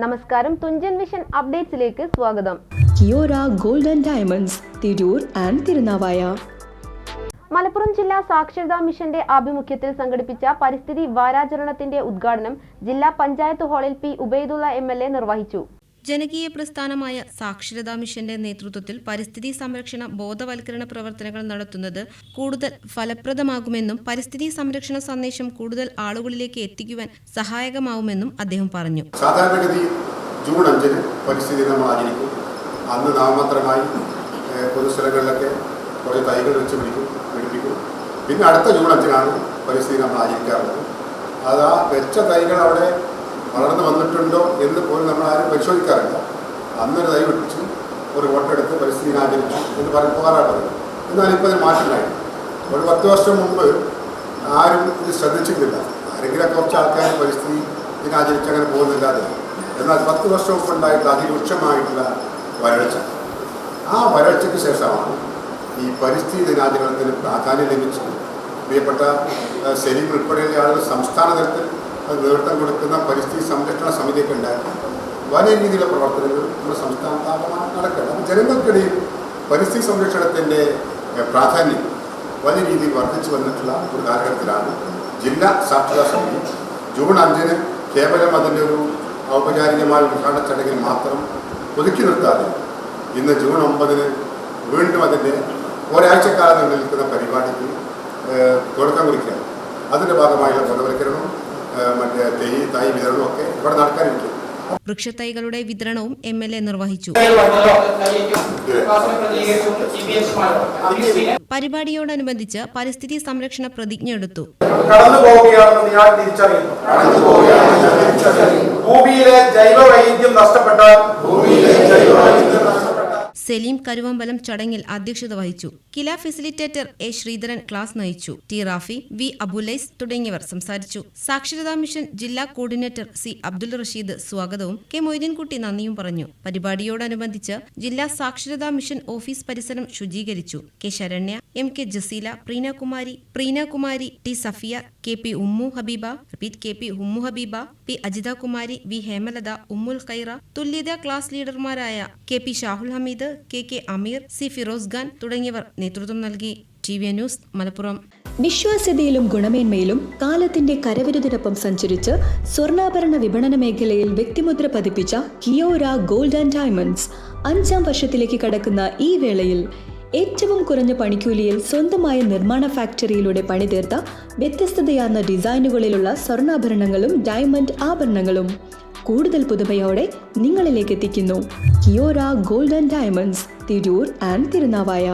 നമസ്കാരം, തുഞ്ചൻ വിഷൻ അപ്ഡേറ്റ്സിലേക്ക് സ്വാഗതം. Kiora golden diamonds, Tirur and Thirunavaya. Malappuram ജില്ലാ സാക്ഷരതാ മിഷന്റെ ആഭിമുഖ്യത്തിൽ സംഘടിപ്പിച്ച പരിസ്ഥിതി വാരാചരണത്തിന്റെ ഉദ്ഘാടനം ജില്ലാ പഞ്ചായത്ത് ഹാളിൽ പി ഉബൈദുള്ള MLA നിർവഹിച്ചു. ജനകീയ പ്രസ്ഥാനമായ സാക്ഷരതാ മിഷന്റെ നേതൃത്വത്തിൽ പരിസ്ഥിതി സംരക്ഷണ ബോധവൽക്കരണ പ്രവർത്തനങ്ങൾ നടത്തുന്നത് കൂടുതൽ ഫലപ്രദമാകുമെന്നും പരിസ്ഥിതി സംരക്ഷണ സന്ദേശം കൂടുതൽ ആളുകളിലേക്ക് എത്തിക്കുവാൻ സഹായകമാവുമെന്നും അദ്ദേഹം പറഞ്ഞു. സാധാരണഗതി ജൂൺ 5 പരിസ്ഥിതി ദിനം ആചരിക്കും. അന്ന് നാമമാത്രമായി പൊതുസ്ഥലങ്ങളിലൊക്കെ കുറേ തൈകൾ വെച്ച് പിടിപ്പിക്കും. പിന്നെ അടുത്ത ജൂൺ 5 പരിസ്ഥിതി നമ്മൾ ആചരിക്കാറുള്ളത്. അത് ആ വെച്ച തൈകൾ അവിടെ വളർന്നു വന്നിട്ടുണ്ടോ എന്ന് പോലും നമ്മൾ ആരും പരിശോധിക്കാറില്ല. അന്നൊരു തൈ വെച്ച് ഒരു ഫോട്ടോ എടുത്ത് പരിസ്ഥിതി ആചരിച്ചു എന്ന് പോകാറുള്ളത്. എന്നാൽ ഇപ്പോൾ അതിന് മാറ്റമുണ്ടായി. ഒരു 10 വർഷം മുമ്പ് ആരും ഇത് ശ്രദ്ധിച്ചിട്ടില്ല. ആരെങ്കിലും കുറച്ച് ആൾക്കാർ പരിസ്ഥിതി ദിനാചരിച്ച് അങ്ങനെ പോകുന്നില്ലാതെ. എന്നാൽ 10 വർഷം മുമ്പ് ഉണ്ടായിട്ടുള്ള അതിരൂക്ഷമായിട്ടുള്ള വരൾച്ച, ആ വരൾച്ചയ്ക്ക് ശേഷമാണ് ഈ പരിസ്ഥിതി ദിനാചരണത്തിന് പ്രാധാന്യം ലഭിച്ചത്. പ്രിയപ്പെട്ട സലീം ഉൾപ്പെടെയുള്ള ആളുകൾ സംസ്ഥാന തലത്തിൽ നേതൃത്വം കൊടുക്കുന്ന പരിസ്ഥിതി സംരക്ഷണ സമിതിയൊക്കെ ഉണ്ടാക്കി വലിയ രീതിയിലുള്ള പ്രവർത്തനങ്ങൾ നമ്മുടെ സംസ്ഥാനത്താകമാനം നടക്കണം. അപ്പോൾ ജനങ്ങൾക്കിടയിൽ പരിസ്ഥിതി സംരക്ഷണത്തിൻ്റെ പ്രാധാന്യം വലിയ രീതിയിൽ വർദ്ധിച്ചു വന്നിട്ടുള്ള ഒരു കാലഘട്ടത്തിലാണ് ജില്ലാ സാക്ഷരതാ സമിതി ജൂൺ 5 കേവലം അതിൻ്റെ ഒരു ഔപചാരികമായ ഉദ്ഘാടന ചടങ്ങിൽ മാത്രം ഒതുക്കി നിർത്താതെ ഇന്ന് ജൂൺ 9 വീണ്ടും അതിൻ്റെ ഒരാഴ്ചക്കാലം നിൽക്കുന്ന പരിപാടിക്ക് തുടക്കം കുറിക്കുക. അതിൻ്റെ ഭാഗമായുള്ള ബോധവൽക്കരണവും മറ്റേ തൈ വിതരണവും ഒക്കെ ഇവിടെ നടക്കാനിരിക്കും. വൃക്ഷത്തൈകളുടെ വിതരണവും MLA നിർവഹിച്ചു. പരിപാടിയോടനുബന്ധിച്ച് പരിസ്ഥിതി സംരക്ഷണ പ്രതിജ്ഞ എടുത്തു. ഭൂമിയിലെ ജൈവ വൈവിധ്യം നഷ്ടപ്പെട്ടാൽ സലീം കരുവമ്പലം ചടങ്ങിൽ അധ്യക്ഷത വഹിച്ചു. കില ഫെസിലിറ്റേറ്റർ A. ശ്രീധരൻ ക്ലാസ് നയിച്ചു. T. റാഫി, V. അബുലൈസ് തുടങ്ങിയവർ സംസാരിച്ചു. സാക്ഷരതാ മിഷൻ ജില്ലാ കോർഡിനേറ്റർ C. അബ്ദുൽ റഷീദ് സ്വാഗതവും K. മൊയ്തീൻകുട്ടി നന്ദിയും പറഞ്ഞു. പരിപാടിയോടനുബന്ധിച്ച് ജില്ലാ സാക്ഷരതാ മിഷൻ ഓഫീസ് പരിസരം ശുചീകരിച്ചു. K. Saranya, M. K. Jaseela, Preenakumari, T. Safiya, K. P. Ummu Habeeba, K. P. Ummu Habeeba, P. Ajitha Kumari, V. Hemalatha, Ummul Khaira, തുല്യത ക്ലാസ് ലീഡർമാരായ K. P. Shahul Hameed, K. Ameer, C. Firoz Khan തുടങ്ങിയവർ നേതൃത്വം നൽകി. TV news Malappuram. വിശ്വാസ്യതയിലും ഗുണമേന്മയിലും കാലത്തിന്റെ കരവിരുതിനൊപ്പം സഞ്ചരിച്ച് സ്വർണ്ണാഭരണ വിപണന മേഖലയിൽ വ്യക്തിമുദ്ര പതിപ്പിച്ച കിയോര ഗോൾഡ് ആൻഡ് ഡയമണ്ട്സ് 5ാം വർഷത്തിലേക്ക് കടക്കുന്ന ഈ വേളയിൽ ഏറ്റവും കുറഞ്ഞ പണിക്കൂലിയിൽ സ്വന്തമായ നിർമ്മാണ ഫാക്ടറിയിലൂടെ പണിതീർത്ത വ്യത്യസ്തതയാർന്ന ഡിസൈനുകളിലുള്ള സ്വർണ്ണാഭരണങ്ങളും ഡയമണ്ട് ആഭരണങ്ങളും കൂടുതൽ പുതുമയോടെ നിങ്ങളിലേക്ക് എത്തിക്കുന്നു. Kiora gold and diamonds, Tirur and Thirunavaya.